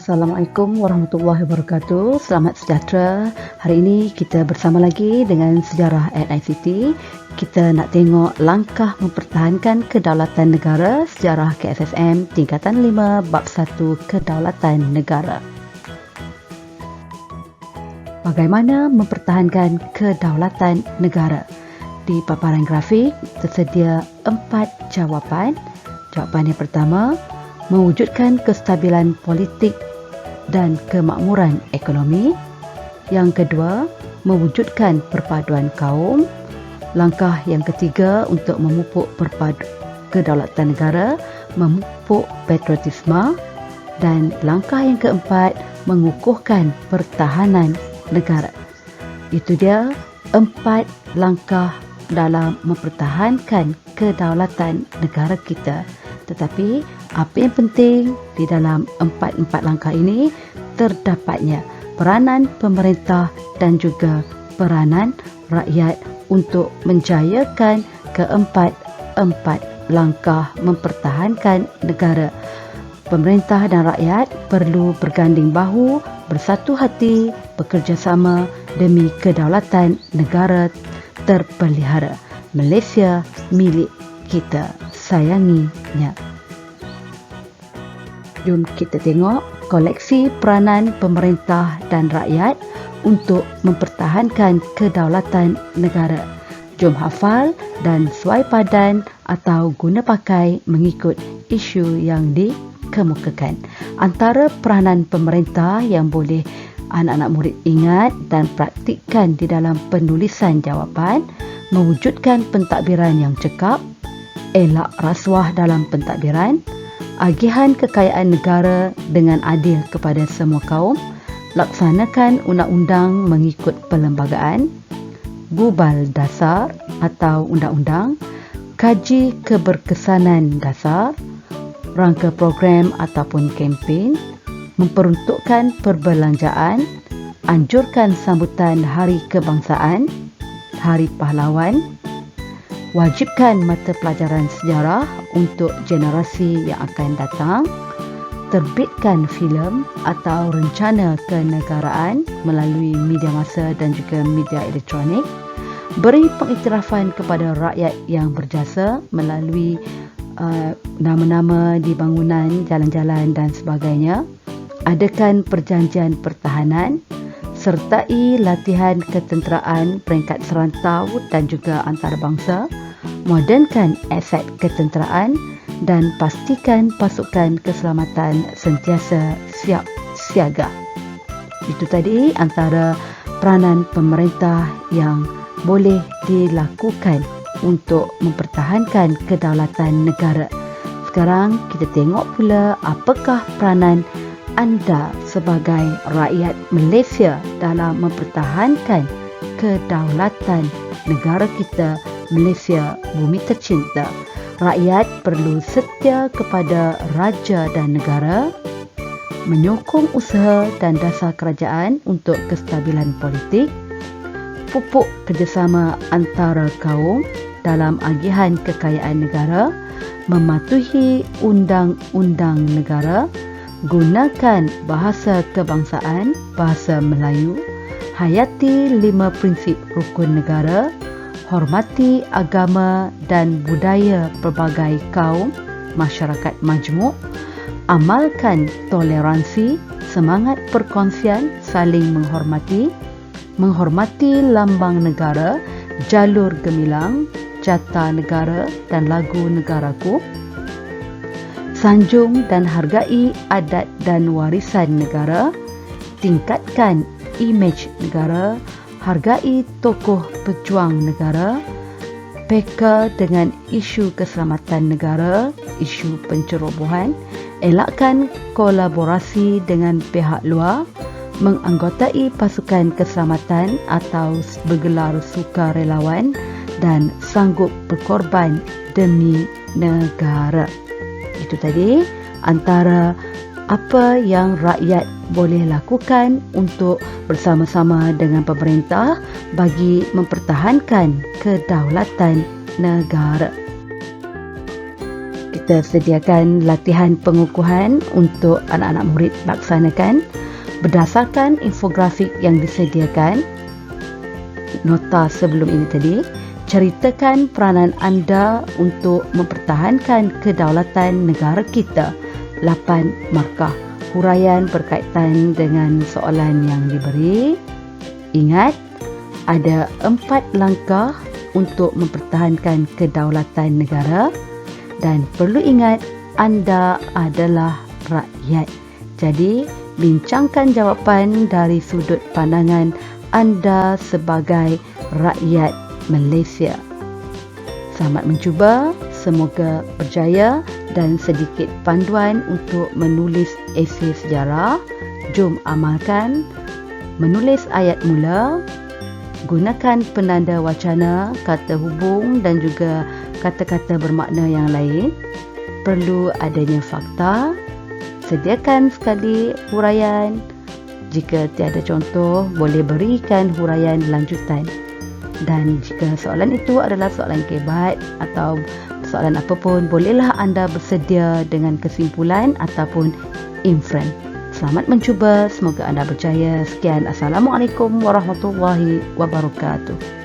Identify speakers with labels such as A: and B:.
A: Assalamualaikum warahmatullahi wabarakatuh. Selamat sejahtera. Hari ini kita bersama lagi dengan Sejarah at ICT. Kita nak tengok langkah mempertahankan kedaulatan negara, Sejarah KFFM tingkatan 5 bab 1 Kedaulatan Negara. Bagaimana mempertahankan kedaulatan negara? Di paparan grafik tersedia 4 jawapan. Jawapan yang pertama, mewujudkan kestabilan politik dan kemakmuran ekonomi. Yang kedua, mewujudkan perpaduan kaum. Langkah yang ketiga untuk memupuk kedaulatan negara, memupuk patriotisme. Dan langkah yang keempat, mengukuhkan pertahanan negara. Itu dia 4 langkah dalam mempertahankan kedaulatan negara kita. Tetapi apa yang penting di dalam 4 langkah ini terdapatnya peranan pemerintah dan juga peranan rakyat untuk menjayakan keempat langkah mempertahankan negara. Pemerintah dan rakyat perlu berganding bahu, bersatu hati, bekerjasama demi kedaulatan negara terpelihara. Malaysia milik kita, sayanginya. Jom kita tengok koleksi peranan pemerintah dan rakyat untuk mempertahankan kedaulatan negara. Jom hafal dan suai padan atau guna pakai mengikut isu yang dikemukakan. Antara peranan pemerintah yang boleh anak-anak murid ingat dan praktikkan di dalam penulisan jawapan, mewujudkan pentadbiran yang cekap, elak rasuah dalam pentadbiran, agihan kekayaan negara dengan adil kepada semua kaum, laksanakan undang-undang mengikut perlembagaan, gubal dasar atau undang-undang, kaji keberkesanan dasar, rangka program ataupun kempen, memperuntukkan perbelanjaan, anjurkan sambutan Hari Kebangsaan, Hari Pahlawan, wajibkan mata pelajaran sejarah untuk generasi yang akan datang, terbitkan filem atau rencana kenegaraan melalui media massa dan juga media elektronik, beri pengiktirafan kepada rakyat yang berjasa melalui nama-nama di bangunan, jalan-jalan dan sebagainya, adakan perjanjian pertahanan, sertai latihan ketenteraan peringkat serantau dan juga antarabangsa, modernkan aset ketenteraan dan pastikan pasukan keselamatan sentiasa siap siaga. Itu tadi antara peranan pemerintah yang boleh dilakukan untuk mempertahankan kedaulatan negara. Sekarang kita tengok pula apakah peranan anda sebagai rakyat Malaysia dalam mempertahankan kedaulatan negara kita, Malaysia bumi tercinta. Rakyat perlu setia kepada raja dan negara, menyokong usaha dan dasar kerajaan untuk kestabilan politik, pupuk kerjasama antara kaum dalam agihan kekayaan negara, mematuhi undang-undang negara, gunakan bahasa kebangsaan, bahasa Melayu, hayati 5 prinsip rukun negara, hormati agama dan budaya pelbagai kaum, masyarakat majmuk, amalkan toleransi, semangat perkongsian, saling menghormati lambang negara, jalur gemilang, jata negara dan lagu negaraku, sanjung dan hargai adat dan warisan negara, tingkatkan imej negara, hargai tokoh pejuang negara, peka dengan isu keselamatan negara, isu pencerobohan, elakkan kolaborasi dengan pihak luar, menganggotai pasukan keselamatan atau bergelar sukarelawan dan sanggup berkorban demi negara. Itu tadi antara apa yang rakyat boleh lakukan untuk bersama-sama dengan pemerintah bagi mempertahankan kedaulatan negara. kita sediakan latihan pengukuhan untuk anak-anak murid laksanakan berdasarkan infografik yang disediakan. Nota sebelum ini tadi, ceritakan peranan anda untuk mempertahankan kedaulatan negara kita. 8 markah. Huraian berkaitan dengan soalan yang diberi. Ingat, ada 4 langkah untuk mempertahankan kedaulatan negara dan perlu ingat anda adalah rakyat. Jadi, bincangkan jawapan dari sudut pandangan anda sebagai rakyat Malaysia. Selamat mencuba, semoga berjaya dan sedikit panduan untuk menulis esei sejarah. Jom amalkan. Menulis ayat mula, gunakan penanda wacana, kata hubung dan juga kata-kata bermakna yang lain. Perlu adanya fakta. Sediakan sekali huraian. Jika tiada contoh, boleh berikan huraian lanjutan. Dan jika soalan itu adalah soalan kebat atau soalan apapun, bolehlah anda bersedia dengan kesimpulan ataupun inferen. Selamat mencuba, semoga anda berjaya. Sekian, Assalamualaikum warahmatullahi wabarakatuh.